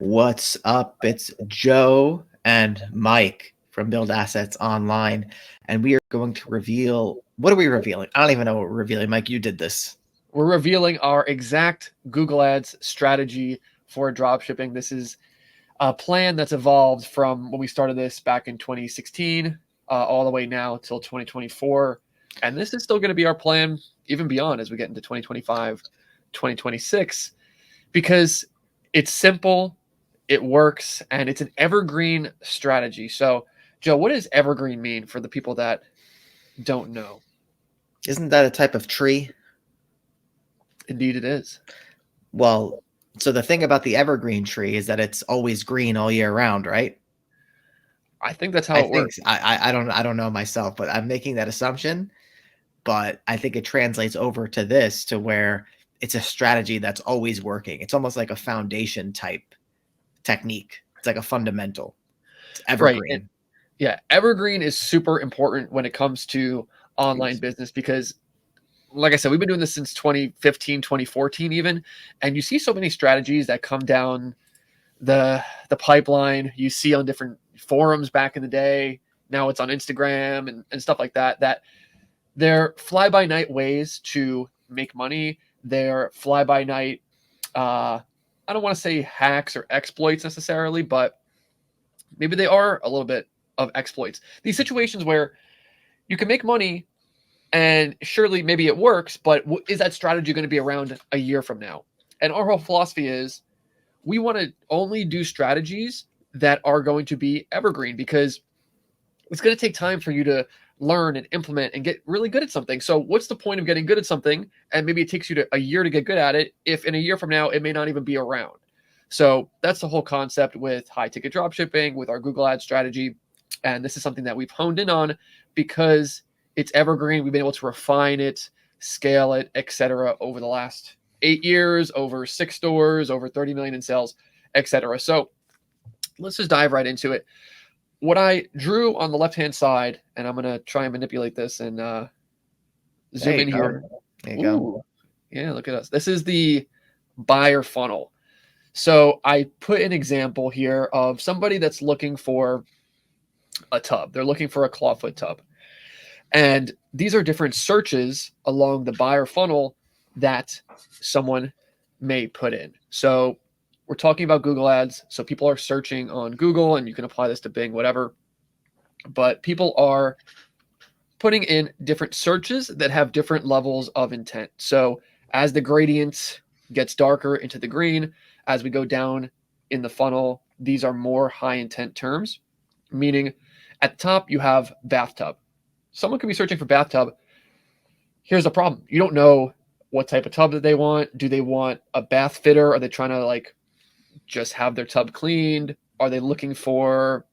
What's up? It's Joe and Mike from Build Assets Online, and we are going to reveal. What are we revealing? I don't even know what we're revealing. Mike, you did this. We're revealing our exact Google Ads strategy for dropshipping. This is a plan that's evolved from when we started this back in 2016 all the way now till 2024. And this is still going to be our plan even beyond as we get into 2025, 2026, because it's simple, it works, and it's an evergreen strategy. So, Joe, what does evergreen mean for the people that don't know? Isn't that a type of tree? Indeed, it is. Well, so the thing about the evergreen tree is that it's always green all year round, right? I think that's how I it think works. I don't know myself, but I'm making that assumption. But I think it translates over to this to where it's a strategy that's always working. It's almost like a foundation type technique. It's like a fundamental. It's Right. And evergreen. yeah, evergreen is super important when it comes to online business because like I said, we've been doing this since 2015, 2014 even, and you see so many strategies that come down the pipeline. You see on different forums back in the day. Now it's on Instagram and stuff like that, that they're fly by night ways to make money. They're fly by night I don't want to say hacks or exploits necessarily, but maybe they are a little bit of exploits. These situations where you can make money and surely maybe it works, but is that strategy going to be around a year from now? And our whole philosophy is we want to only do strategies that are going to be evergreen because it's going to take time for you to learn and implement and get really good at something. So what's the point of getting good at something and maybe it takes you a year to get good at it if in a year from now it may not even be around? So that's the whole concept with high ticket dropshipping, with our Google Ads strategy. And this is something that we've honed in on because it's evergreen. We've been able to refine it, scale it, etc. over the last 8 years, over 6 stores, over 30 million in sales, etc. So let's just dive right into it. What I drew on the left-hand side, and I'm going to try and manipulate this and There zoom you in go. here. There you go. Ooh, yeah, look at us. This is the buyer funnel. So I put an example here of somebody that's looking for a tub. They're looking for a clawfoot tub. And these are different searches along the buyer funnel that someone may put in. So we're talking about Google Ads. So people are searching on Google, and you can apply this to Bing, whatever. But people are putting in different searches that have different levels of intent. So as the gradient gets darker into the green, as we go down in the funnel, these are more high intent terms, meaning at the top you have bathtub. Someone could be searching for bathtub. Here's the problem. You don't know what type of tub that they want. Do they want a bath fitter? Are they trying to like just have their tub cleaned? Are they looking for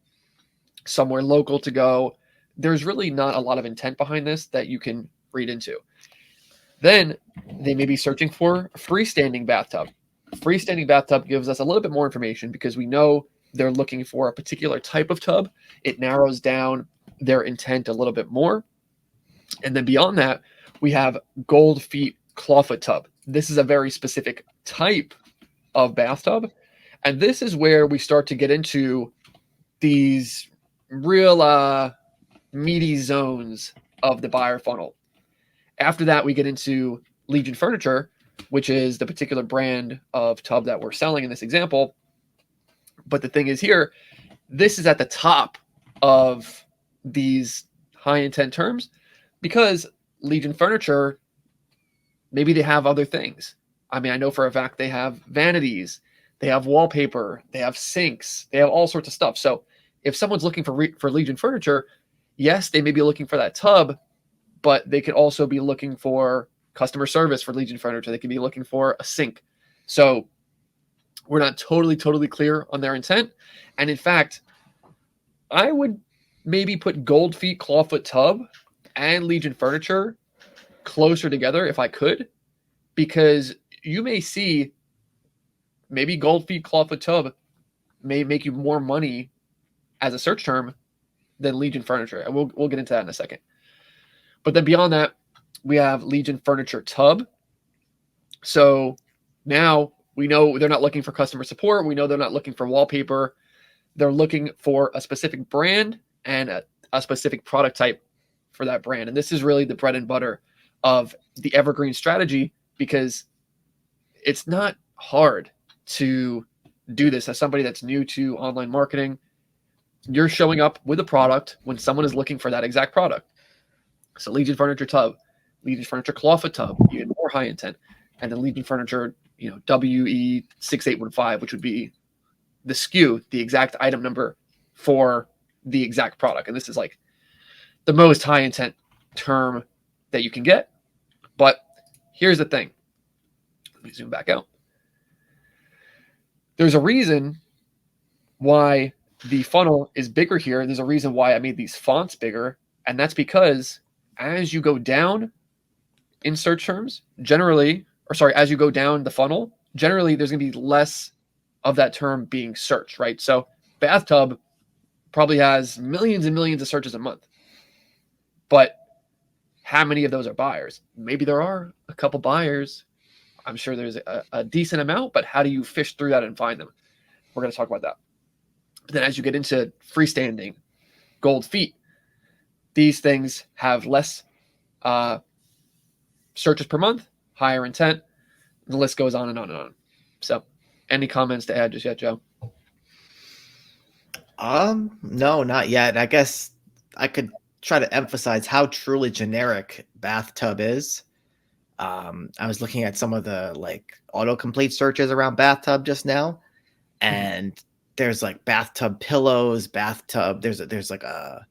somewhere local to go? There's really not a lot of intent behind this that you can read into. Then they may be searching for a freestanding bathtub. Freestanding bathtub gives us a little bit more information because we know they're looking for a particular type of tub. It narrows down their intent a little bit more. And then beyond that, we have gold feet clawfoot tub. This is a very specific type of bathtub. And this is where we start to get into these real meaty zones of the buyer funnel. After that, we get into Legion Furniture, which is the particular brand of tub that we're selling in this example. But the thing is here, this is at the top of these high intent terms because Legion Furniture, maybe they have other things. I mean, I know for a fact they have vanities, they have wallpaper, they have sinks, they have all sorts of stuff. So if someone's looking for Legion Furniture, yes, they may be looking for that tub, but they could also be looking for customer service for Legion Furniture. They could be looking for a sink. So we're not totally clear on their intent. And in fact, I would maybe put Gold Feet Clawfoot Tub and Legion Furniture closer together if I could, because you may see maybe Gold Feet Clawfoot Tub may make you more money as a search term than Legion Furniture. And we'll get into that in a second. But then beyond that, we have Legion Furniture Tub. So now We know they're not looking for customer support. We know they're not looking for wallpaper. They're looking for a specific brand and a specific product type for that brand. And this is really the bread and butter of the Evergreen strategy, because it's not hard to do this as somebody that's new to online marketing. You're showing up with a product when someone is looking for that exact product. So Legion Furniture tub, Legion Furniture clawfoot tub, even more high intent, and then Legion Furniture, WE6815, which would be the SKU, the exact item number for the exact product. And this is like the most high intent term that you can get. But here's the thing. Let me zoom back out. There's a reason why the funnel is bigger here. There's a reason why I made these fonts bigger. And that's because as you go down in search terms, as you go down the funnel, generally there's going to be less of that term being searched, right? So bathtub probably has millions and millions of searches a month. But how many of those are buyers? Maybe there are a couple buyers. I'm sure there's a decent amount, but how do you fish through that and find them? We're going to talk about that. But then as you get into freestanding, gold feet, these things have less searches per month, higher intent. The list goes on and on and on. So any comments to add just yet, Joe? No, not yet. I guess I could try to emphasize how truly generic bathtub is. I was looking at some of the like autocomplete searches around bathtub just now, and there's like bathtub pillows, bathtub. There's like a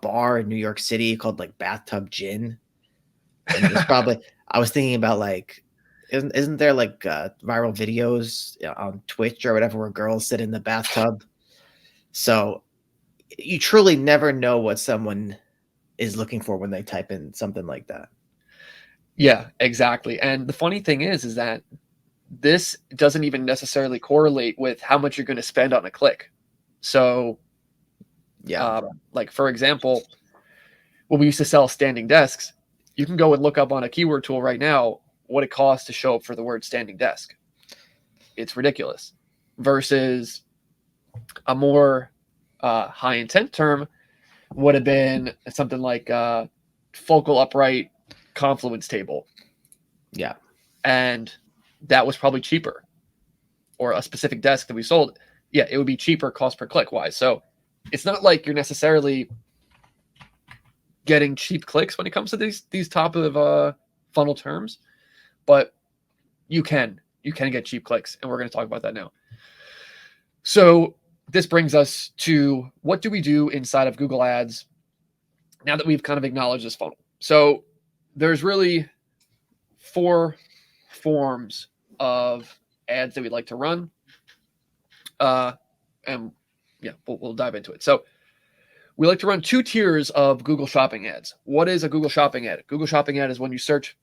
bar in New York City called like Bathtub Gin. And there's probably I was thinking about like isn't there like viral videos on Twitch or whatever where girls sit in the bathtub? So you truly never know what someone is looking for when they type in something like that. Yeah, exactly. And the funny thing is that this doesn't even necessarily correlate with how much you're going to spend on a click. So, Yeah, like for example, when we used to sell standing desks, you can go and look up on a keyword tool right now what it costs to show up for the word standing desk. It's ridiculous. Versus a more high intent term would have been something like focal upright confluence table. Yeah. And that was probably cheaper. Or a specific desk that we sold. Yeah, it would be cheaper cost per click wise. So it's not like you're necessarily getting cheap clicks when it comes to these top of funnel terms, but you can get cheap clicks, and we're going to talk about that now. So this brings us to what do we do inside of Google Ads now that we've kind of acknowledged this funnel. So there's really 4 forms of ads that we'd like to run. And yeah, we'll dive into it. So we like to run 2 tiers of Google Shopping ads. What is a Google Shopping ad? Google Shopping ad is when you search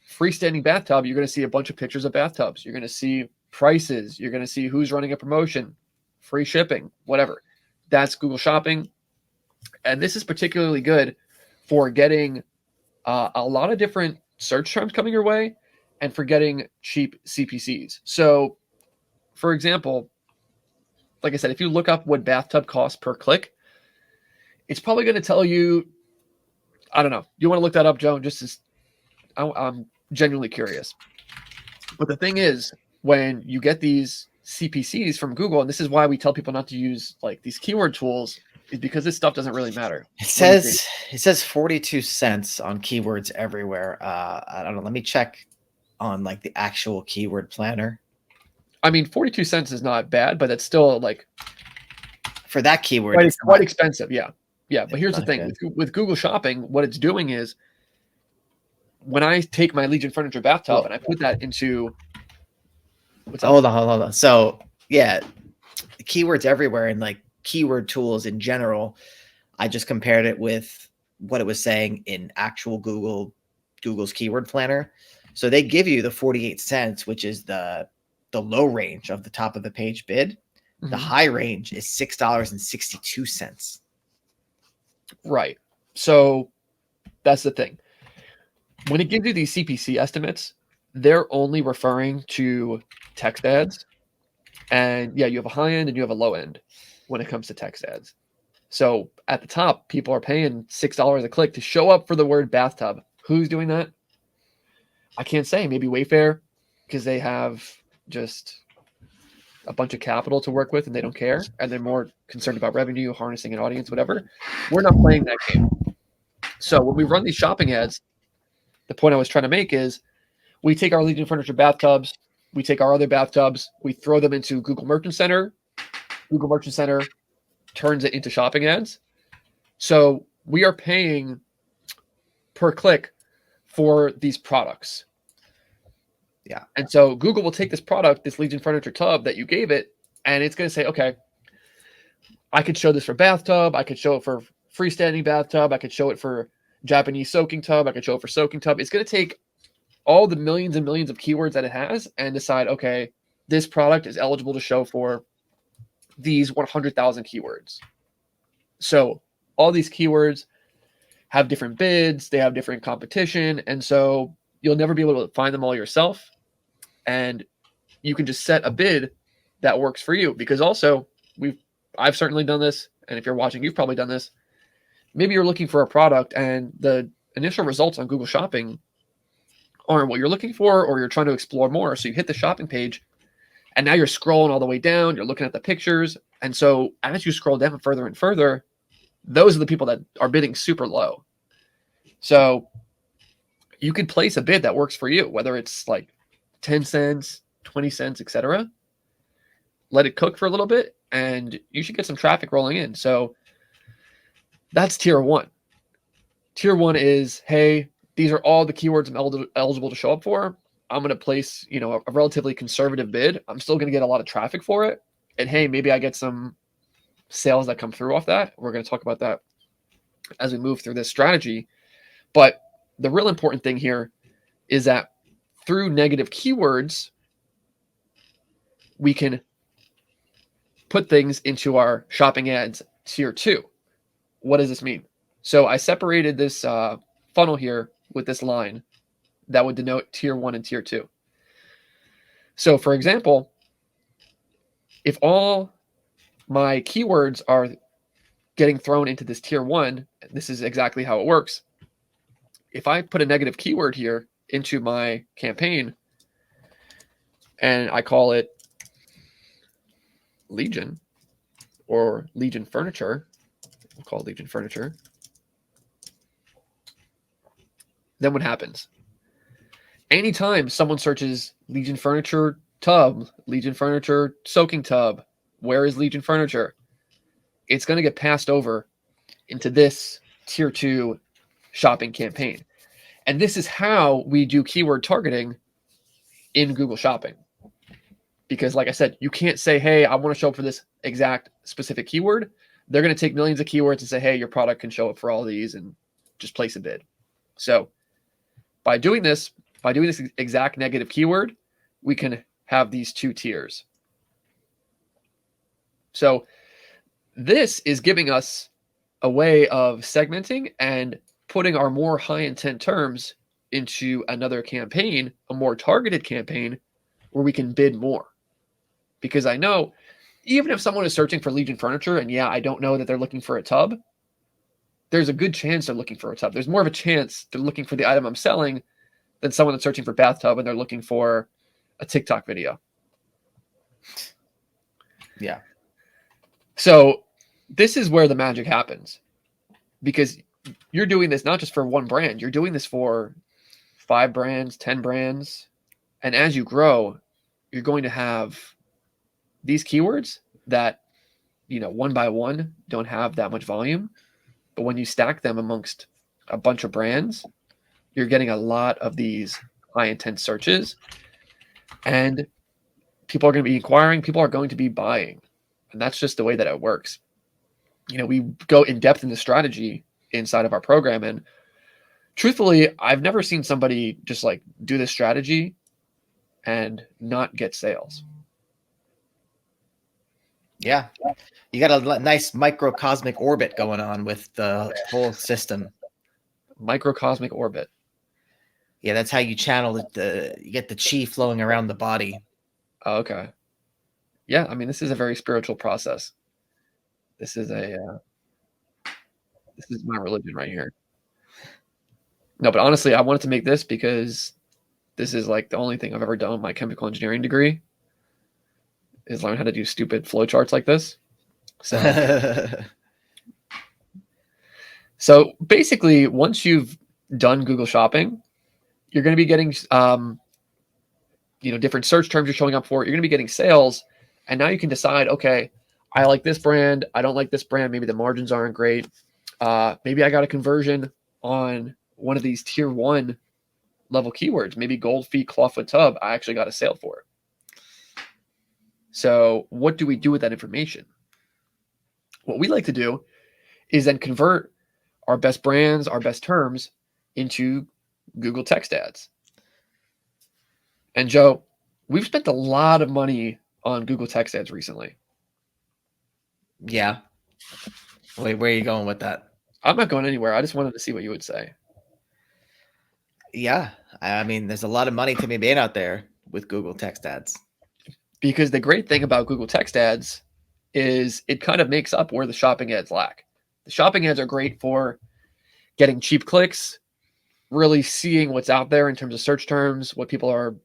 freestanding bathtub, you're going to see a bunch of pictures of bathtubs. You're going to see prices. You're going to see who's running a promotion, free shipping, whatever. That's Google Shopping. And this is particularly good for getting a lot of different search terms coming your way and for getting cheap CPCs. So, for example, like I said, if you look up what bathtub costs per click, it's probably going to tell you, I don't know. You want to look that up, Joe? I'm genuinely curious. But the thing is, when you get these CPCs from Google, and this is why we tell people not to use like these keyword tools, is because this stuff doesn't really matter. It says 42 cents on keywords everywhere. I don't know. Let me check on like the actual keyword planner. I mean, 42 cents is not bad, but it's still like for that keyword, it's quite expensive. Yeah. Yeah. But here's the thing with Google Shopping, what it's doing is when I take my Legion Furniture bathtub and I put that into hold on. So yeah, the keywords everywhere and like keyword tools in general, I just compared it with what it was saying in actual Google's keyword planner. So they give you the 48 cents, which is the low range of the top of the page bid. Mm-hmm. The high range is $6.62. Right. So that's the thing. When it gives you these CPC estimates, they're only referring to text ads. And yeah, you have a high end and you have a low end when it comes to text ads. So at the top, people are paying $6 a click to show up for the word bathtub. Who's doing that? I can't say. Maybe Wayfair, because they have just a bunch of capital to work with and they don't care. And they're more concerned about revenue, harnessing an audience, whatever. We're not playing that game. So when we run these shopping ads, the point I was trying to make is we take our Legion Furniture bathtubs, we take our other bathtubs, we throw them into Google Merchant Center. Google Merchant Center turns it into shopping ads. So we are paying per click for these products. Yeah. And so Google will take this product, this Legion Furniture tub that you gave it, and it's going to say, okay, I could show this for bathtub. I could show it for freestanding bathtub. I could show it for Japanese soaking tub. I could show it for soaking tub. It's going to take all the millions and millions of keywords that it has and decide, okay, this product is eligible to show for these 100,000 keywords. So all these keywords have different bids, they have different competition, and so you'll never be able to find them all yourself. And you can just set a bid that works for you, because also I've certainly done this, and if you're watching, you've probably done this. Maybe you're looking for a product and the initial results on Google Shopping aren't what you're looking for, or you're trying to explore more. So you hit the shopping page and now you're scrolling all the way down, you're looking at the pictures. And so as you scroll down further and further, those are the people that are bidding super low. So you could place a bid that works for you, whether it's like 10 cents, 20 cents, etc. Let it cook for a little bit and you should get some traffic rolling in. So that's tier one. Tier one is, hey, these are all the keywords I'm eligible to show up for. I'm going to place, a relatively conservative bid. I'm still going to get a lot of traffic for it. And hey, maybe I get some sales that come through off that. We're going to talk about that as we move through this strategy. But the real important thing here is that through negative keywords, we can put things into our shopping ads tier 2. What does this mean? So I separated this funnel here with this line that would denote tier 1 and tier 2. So for example, if all my keywords are getting thrown into this tier 1, this is exactly how it works. If I put a negative keyword here into my campaign and I call it Legion or Legion Furniture, we'll call it Legion Furniture, then what happens? Anytime someone searches Legion Furniture tub, Legion Furniture soaking tub, where is Legion Furniture? It's going to get passed over into this tier 2 shopping campaign. And this is how we do keyword targeting in Google Shopping. Because like I said, you can't say, hey, I want to show up for this exact specific keyword. They're going to take millions of keywords and say, hey, your product can show up for all these and just place a bid. So by doing this exact negative keyword, we can have these 2 tiers. So this is giving us a way of segmenting and putting our more high intent terms into another campaign, a more targeted campaign where we can bid more. Because I know even if someone is searching for Legion Furniture and I don't know that they're looking for a tub, there's a good chance they're looking for a tub. There's more of a chance they're looking for the item I'm selling than someone that's searching for bathtub and they're looking for a TikTok video. Yeah. So this is where the magic happens, because you're doing this not just for one brand, you're doing this for 5 brands, 10 brands. And as you grow, you're going to have these keywords that, one by one don't have that much volume. But when you stack them amongst a bunch of brands, you're getting a lot of these high intent searches, and people are going to be inquiring, people are going to be buying. And that's just the way that it works. We go in depth in the strategy inside of our program. And truthfully, I've never seen somebody just like do this strategy and not get sales. Yeah. You got a nice microcosmic orbit going on with the whole system. Microcosmic orbit. Yeah, that's how you channel you get the chi flowing around the body. Oh, okay. Yeah, I mean, this is a very spiritual process. This is this is my religion right here. No, but honestly, I wanted to make this because this is like the only thing I've ever done with my chemical engineering degree is learn how to do stupid flowcharts like this. So, so basically, once you've done Google Shopping, you're going to be getting, different search terms you're showing up for. You're going to be getting sales, and now you can decide, okay, I like this brand. I don't like this brand. Maybe the margins aren't great. Maybe I got a conversion on one of these tier 1 level keywords. Maybe gold feet, clawfoot tub. I actually got a sale for it. So what do we do with that information? What we like to do is then convert our best brands, our best terms into Google text ads. And Joe, we've spent a lot of money on Google text ads recently. Yeah. Wait, where are you going with that? I'm not going anywhere. I just wanted to see what you would say. Yeah. I mean, there's a lot of money to be made out there with Google text ads. Because the great thing about Google text ads is it kind of makes up where the shopping ads lack. The shopping ads are great for getting cheap clicks, really seeing what's out there in terms of search terms, what people are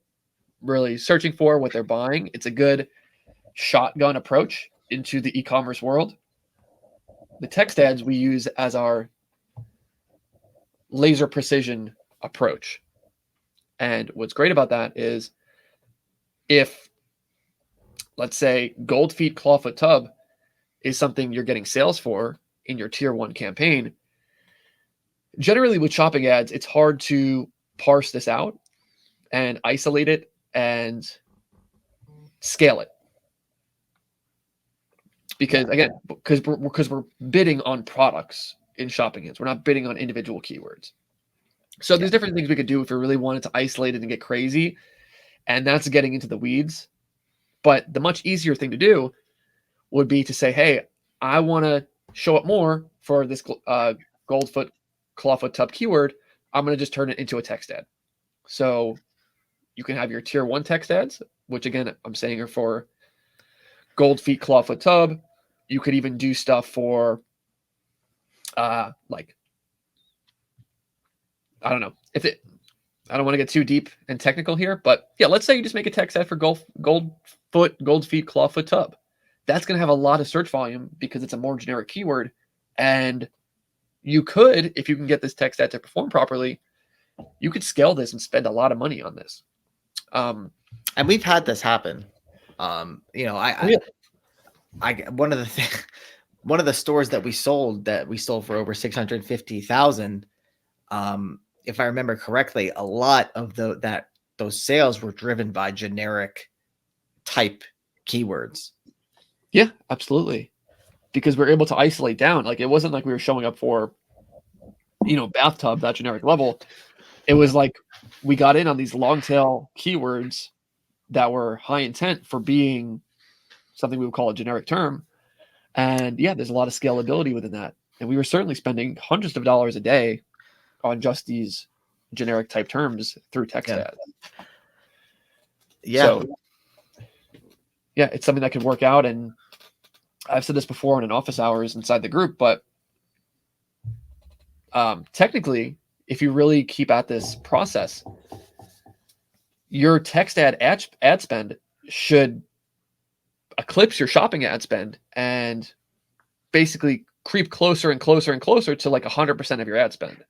really searching for, what they're buying. It's a good shotgun approach into the e-commerce world. The text ads we use as our laser precision approach. And what's great about that is if, let's say, gold feet clawfoot tub is something you're getting sales for in your tier 1 campaign, generally with shopping ads, it's hard to parse this out and isolate it and scale it. Because again, because we're bidding on products in shopping ads. We're not bidding on individual keywords. So there's different things we could do if we really wanted to isolate it and get crazy. And that's getting into the weeds. But the much easier thing to do would be to say, hey, I want to show up more for this goldfoot, clawfoot tub keyword. I'm going to just turn it into a text ad. So you can have your tier 1 text ads, which again, I'm saying are for gold feet, clawfoot tub. You could even do stuff for like, I don't know if it, I don't want to get too deep and technical here, but yeah, let's say you just make a text ad for gold feet, clawfoot tub. That's going to have a lot of search volume because it's a more generic keyword. And you could, if you can get this text ad to perform properly, you could scale this and spend a lot of money on this. And we've had this happen. One of the stores that we sold for over 650,000. If I remember correctly, a lot of those sales were driven by generic type keywords. Yeah, absolutely. Because we're able to isolate down. Like it wasn't like we were showing up for, bathtub, that generic level. It was like we got in on these long tail keywords that were high intent for being something we would call a generic term. And yeah, there's a lot of scalability within that. And we were certainly spending hundreds of dollars a day on just these generic type terms through text ads. Yeah. So yeah, it's something that could work out. And I've said this before in office hours inside the group, but technically, if you really keep at this process, your text ad spend should eclipse your shopping ad spend and basically creep closer and closer and closer to like 100% of your ad spend.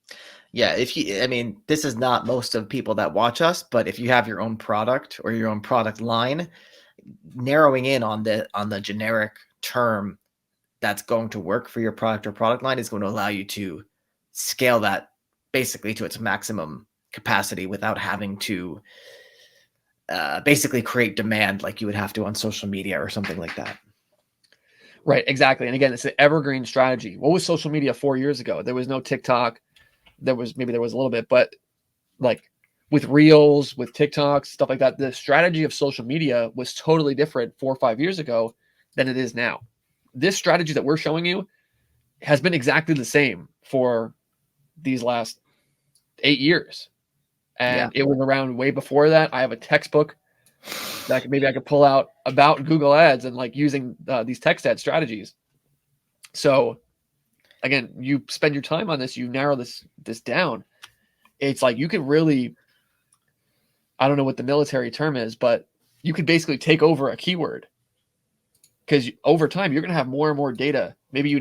Yeah, this is not most of people that watch us, but if you have your own product or your own product line, narrowing in on the generic term that's going to work for your product or product line is going to allow you to scale that basically to its maximum capacity without having to basically create demand like you would have to on social media or something like that. Right, exactly. And again, it's an evergreen strategy. What was social media 4 years ago? There was no TikTok. There was a little bit, but like with Reels, with TikToks, stuff like that, the strategy of social media was totally different 4 or 5 years ago than it is now. This strategy that we're showing you has been exactly the same for these last 8 years. Yeah. and it was around way before that. I have a textbook that maybe I could pull out about Google Ads and like using these text ad strategies. So again, you spend your time on this, you narrow this down. It's like you can really, I don't know what the military term is, but you could basically take over a keyword, because over time you're going to have more and more data. Maybe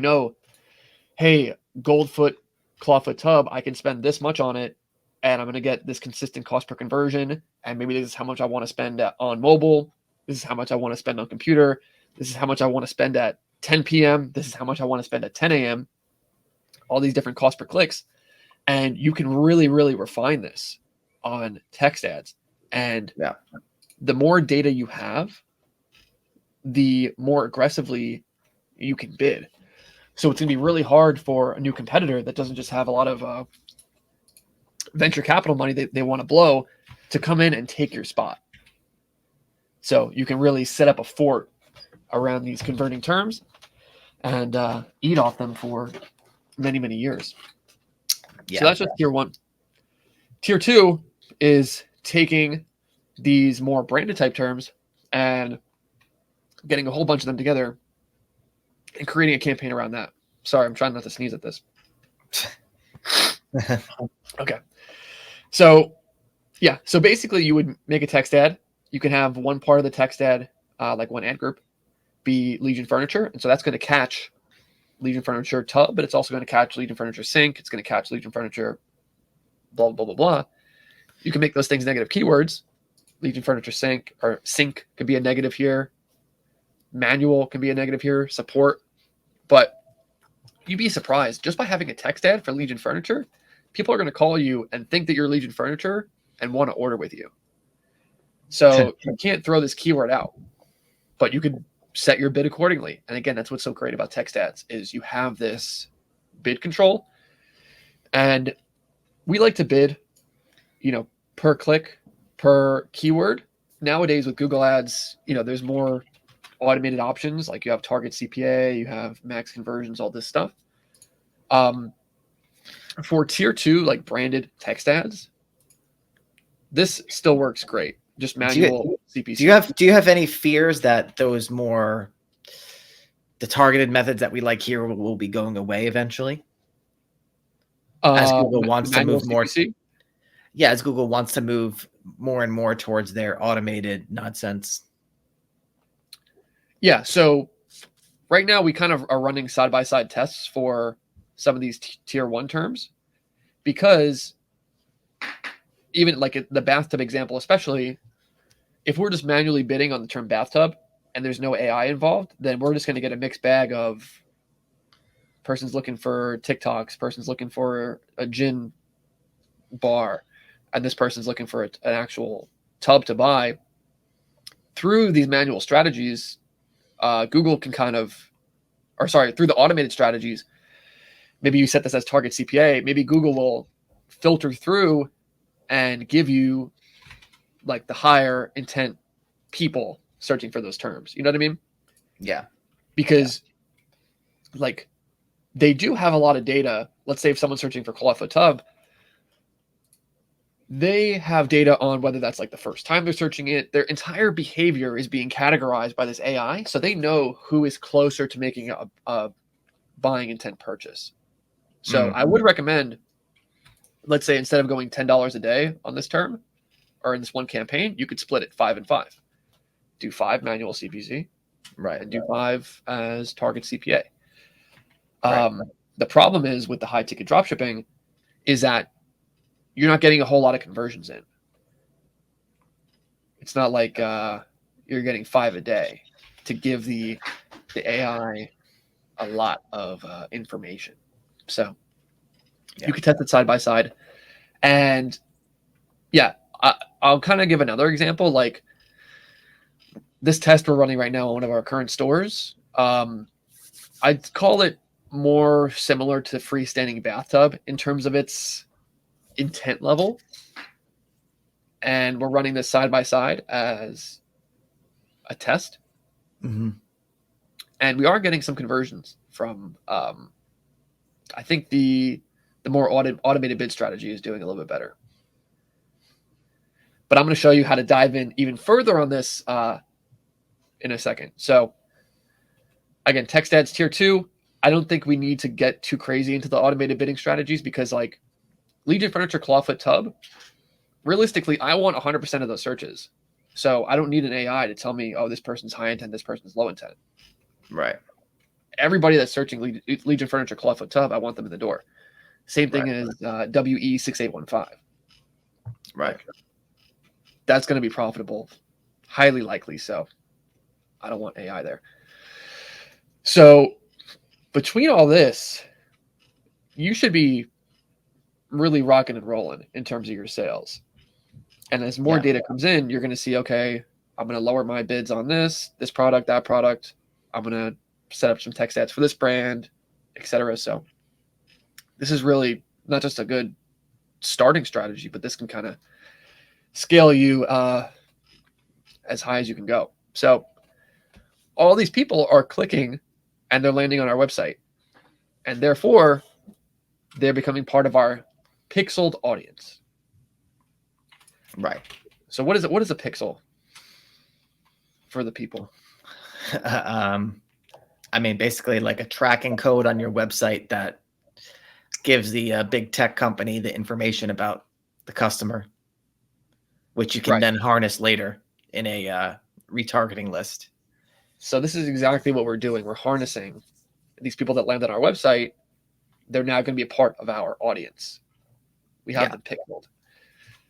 hey, Goldfoot clawfoot tub, I can spend this much on it, and I'm going to get this consistent cost per conversion. And maybe this is how much I want to spend on mobile. This is how much I want to spend on computer. This is how much I want to spend at 10 p.m. This is how much I want to spend at 10 a.m. All these different cost per clicks. And you can really, really refine this on text ads. And Yeah. the more data you have, the more aggressively you can bid. So it's going to be really hard for a new competitor that doesn't just have a lot of venture capital money they want to blow to come in and take your spot. So you can really set up a fort around these converting terms and eat off them for many, many years. Yeah. So that's just tier one. Tier two is taking these more branded type terms and getting a whole bunch of them together and creating a campaign around that. Sorry, I'm trying not to sneeze at this. Okay. So, yeah. So basically, you would make a text ad. You can have one part of the text ad, like one ad group, be Legion Furniture. And so that's going to catch Legion Furniture tub, but it's also going to catch Legion Furniture sink. It's going to catch Legion Furniture blah, blah, blah, blah. You can make those things negative keywords. Legion Furniture sink, or sink could be a negative here. Manual can be a negative here. Support. But you'd be surprised, just by having a text ad for Legion Furniture, people are going to call you and think that you're Legion Furniture and want to order with you. So you can't throw this keyword out, but you could set your bid accordingly. And again, that's what's so great about text ads, is you have this bid control. And we like to bid, per click, per keyword. Nowadays with Google Ads, there's more automated options. Like you have target CPA, you have max conversions, all this stuff. For tier two, like branded text ads, this still works great. Just manual CPC. Do you have any fears that those the targeted methods that we like here will be going away eventually? As Google wants to move more. CPC? Yeah, as Google wants to move more and more towards their automated nonsense. Yeah. So right now we kind of are running side-by-side tests for some of these tier one terms, because even like the bathtub example, especially, if we're just manually bidding on the term bathtub and there's no AI involved, then we're just going to get a mixed bag of person's looking for TikToks, person's looking for a gin bar, and this person's looking for an actual tub to buy. Through these manual strategies, Google can through the automated strategies, maybe you set this as target CPA, maybe Google will filter through and give you like the higher intent people searching for those terms. You know what I mean? Yeah. Because like they do have a lot of data. Let's say if someone's searching for clawfoot tub, they have data on whether that's like the first time they're searching it. Their entire behavior is being categorized by this AI. So they know who is closer to making a buying intent purchase. So I would recommend, let's say instead of going $10 a day on this term or in this one campaign, you could split it 5 and 5. Do 5 manual CPC, right, and do 5 as target CPA. The problem is with the high ticket dropshipping is that you're not getting a whole lot of conversions in. It's not like you're getting 5 a day to give the AI a lot of information. So you could test it side by side. And yeah, I'll kind of give another example. Like this test we're running right now on one of our current stores, I'd call it more similar to freestanding bathtub in terms of its intent level. And we're running this side by side as a test. Mm-hmm. And we are getting some conversions from, I think the more automated bid strategy is doing a little bit better. But I'm going to show you how to dive in even further on this in a second. So again, text ads tier 2. I don't think we need to get too crazy into the automated bidding strategies because like Legion Furniture Clawfoot Tub, realistically, I want 100% of those searches. So I don't need an AI to tell me, oh, this person's high intent, this person's low intent. Right. Everybody that's searching Legion Furniture Clawfoot Tub, I want them in the door. Same thing as WE6815. Right. That's going to be profitable, highly likely. So I don't want AI there. So between all this, you should be really rocking and rolling in terms of your sales. And as more data comes in, you're going to see, okay, I'm going to lower my bids on this product, that product. I'm going to set up some text ads for this brand, etc. So this is really not just a good starting strategy, but this can kind of scale you as high as you can go. So all these people are clicking and they're landing on our website. And therefore, they're becoming part of our pixeled audience. Right. So what is it? What is a pixel for the people? I mean, basically like a tracking code on your website that gives the big tech company the information about the customer, which you can then harness later in a retargeting list. So this is exactly what we're doing. We're harnessing these people that land on our website. They're now going to be a part of our audience. We have them pixeled.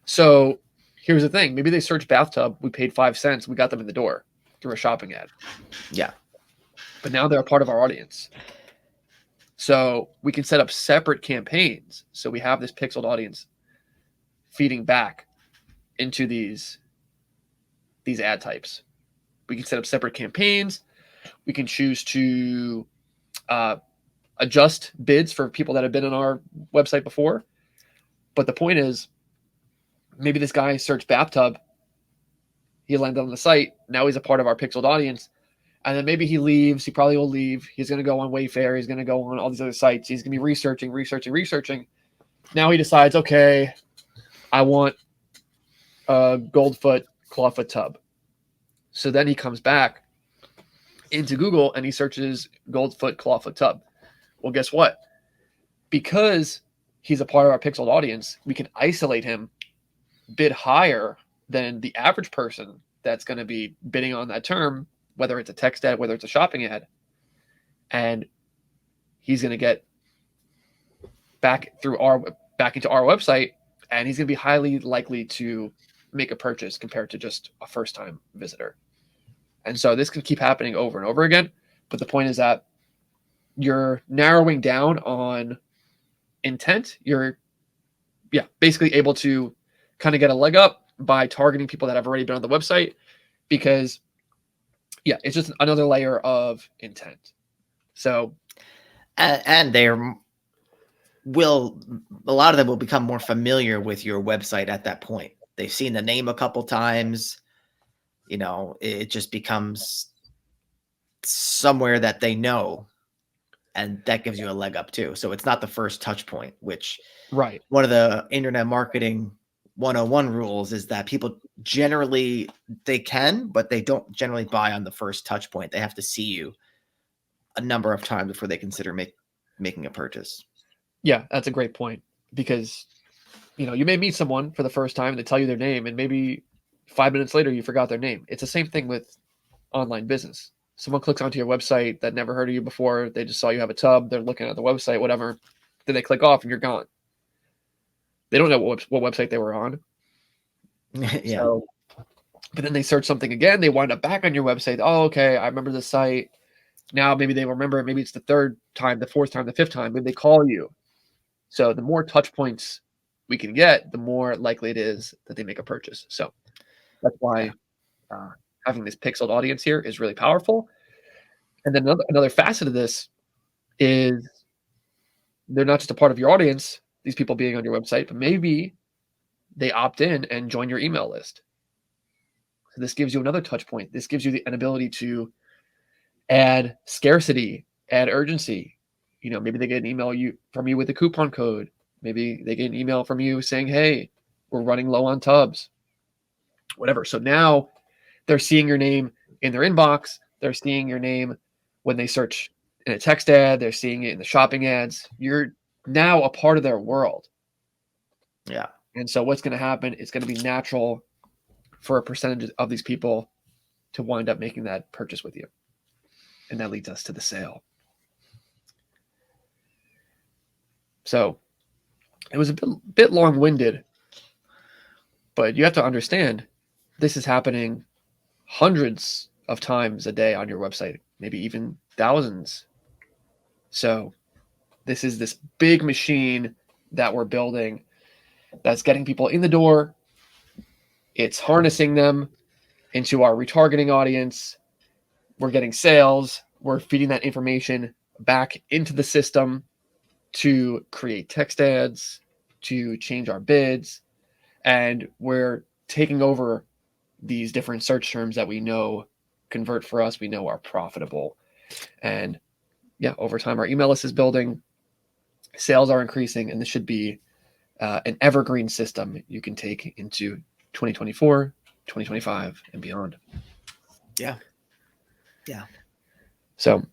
So here's the thing. Maybe they search bathtub. We paid 5 cents. We got them in the door through a shopping ad. Yeah. But now they're a part of our audience. So we can set up separate campaigns. So we have this pixeled audience feeding back into these ad types. We can set up separate campaigns. We can choose to adjust bids for people that have been on our website before. But the point is, maybe this guy searched bathtub. He landed on the site. Now he's a part of our pixeled audience. And then maybe he leaves. He probably will leave. He's going to go on Wayfair. He's going to go on all these other sites. He's going to be researching. Now he decides, okay, I want a Goldfoot Clawfoot tub. So then he comes back into Google and he searches Goldfoot Clawfoot tub. Well, guess what? Because he's a part of our pixeled audience, we can isolate him, bid higher than the average person that's going to be bidding on that term, whether it's a text ad, whether it's a shopping ad, and he's going to get back into our website, and he's going to be highly likely to make a purchase compared to just a first-time visitor. And so this can keep happening over and over again. But the point is that you're narrowing down on intent. You're basically able to kind of get a leg up by targeting people that have already been on the website, because it's just another layer of intent. So and a lot of them will become more familiar with your website at that point. They've seen the name a couple times. You know, it just becomes somewhere that they know, and that gives you a leg up too. So it's not the first touch point, which one of the internet marketing 101 rules is that people generally, they can, but they don't generally buy on the first touch point. They have to see you a number of times before they consider making a purchase. Yeah, that's a great point, because you may meet someone for the first time, they tell you their name, and maybe 5 minutes later you forgot their name. It's the same thing with online business. Someone clicks onto your website that never heard of you before. They just saw you have a tub. They're looking at the website, whatever. Then they click off and you're gone. They don't know what website they were on. Yeah. So, but then they search something again. They wind up back on your website. Oh, okay, I remember the site. Now maybe they remember. Maybe it's the third time, the fourth time, the fifth time. Maybe they call you. So the more touch points we can get, the more likely it is that they make a purchase. So that's why having this pixeled audience here is really powerful. And then another facet of this is they're not just a part of your audience, these people being on your website, but maybe they opt in and join your email list. So this gives you another touch point. This gives you an ability to add scarcity, add urgency. Maybe they get an email from you with a coupon code. Maybe they get an email from you saying, hey, we're running low on tubs. whatever. So now they're seeing your name in their inbox. They're seeing your name when they search in a text ad. They're seeing it in the shopping ads. You're now a part of their world. Yeah. And so what's going to happen? It's going to be natural for a percentage of these people to wind up making that purchase with you. And that leads us to the sale. So it was a bit long-winded, but you have to understand this is happening hundreds of times a day on your website, maybe even thousands. So this is this big machine that we're building that's getting people in the door. It's harnessing them into our retargeting audience. We're getting sales. We're feeding that information back into the system to create text ads, to change our bids. And we're taking over these different search terms that we know convert for us, we know are profitable. And yeah, over time, our email list is building, sales are increasing, and this should be an evergreen system you can take into 2024, 2025, and beyond. Yeah. Yeah. So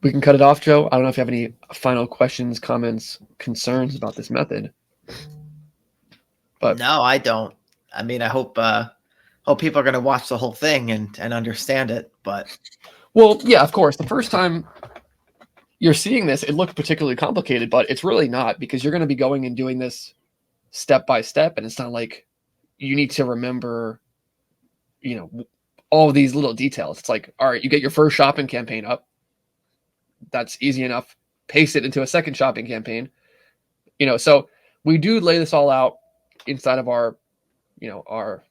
we can cut it off, Joe. I don't know if you have any final questions, comments, concerns about this method. But no, I don't. I mean, I hope people are going to watch the whole thing and understand it. But well, yeah, of course, the first time you're seeing this, it looked particularly complicated, but it's really not, because you're going to be going and doing this step by step, and it's not like you need to remember, all these little details. It's like, all right, you get your first shopping campaign up. That's easy enough. Paste it into a second shopping campaign. So we do lay this all out inside of our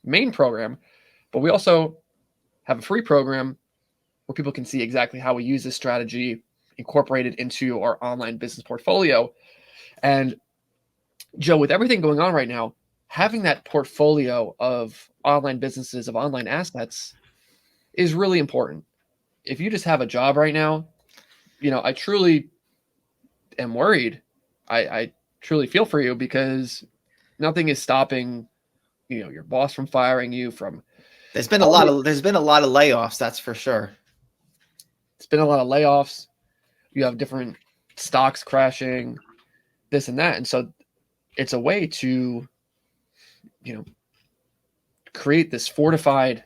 main program, but we also have a free program where people can see exactly how we use this strategy incorporated into our online business portfolio. And Joe, with everything going on right now, having that portfolio of online businesses, of online assets, is really important. If you just have a job right now, I truly am worried. I truly feel for you, because nothing is stopping, your boss from firing you, from there's been a lot of layoffs, that's for sure. It's been a lot of layoffs. You have different stocks crashing, this and that. And so it's a way to, create this fortified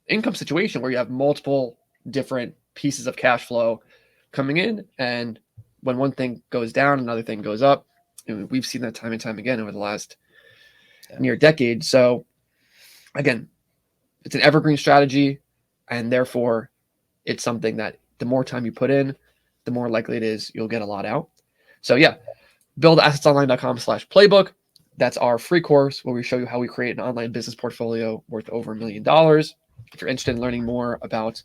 income situation where you have multiple different pieces of cash flow coming in. And when one thing goes down, another thing goes up. And we've seen that time and time again over the last near decade. So again, it's an evergreen strategy, and therefore it's something that the more time you put in, the more likely it is you'll get a lot out. So yeah, buildassetsonline.com/playbook. That's our free course where we show you how we create an online business portfolio worth over $1 million. If you're interested in learning more about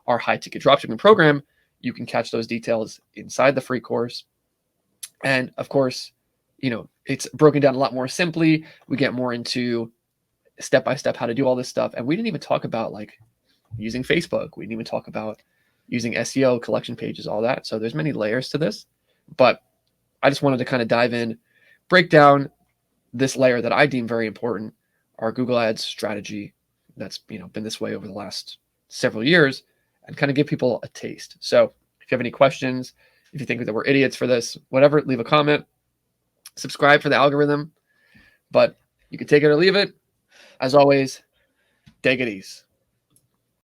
our high ticket dropshipping program, you can catch those details inside the free course. And of course, it's broken down a lot more simply. We get more into step by step how to do all this stuff. And we didn't even talk about like using Facebook. We didn't even talk about using SEO, collection pages, all that. So there's many layers to this, but I just wanted to kind of dive in, break down this layer that I deem very important, our Google Ads strategy that's been this way over the last several years, and kind of give people a taste. So if you have any questions, if you think that we're idiots for this, whatever, leave a comment, subscribe for the algorithm, but you can take it or leave it. As always, take it easy.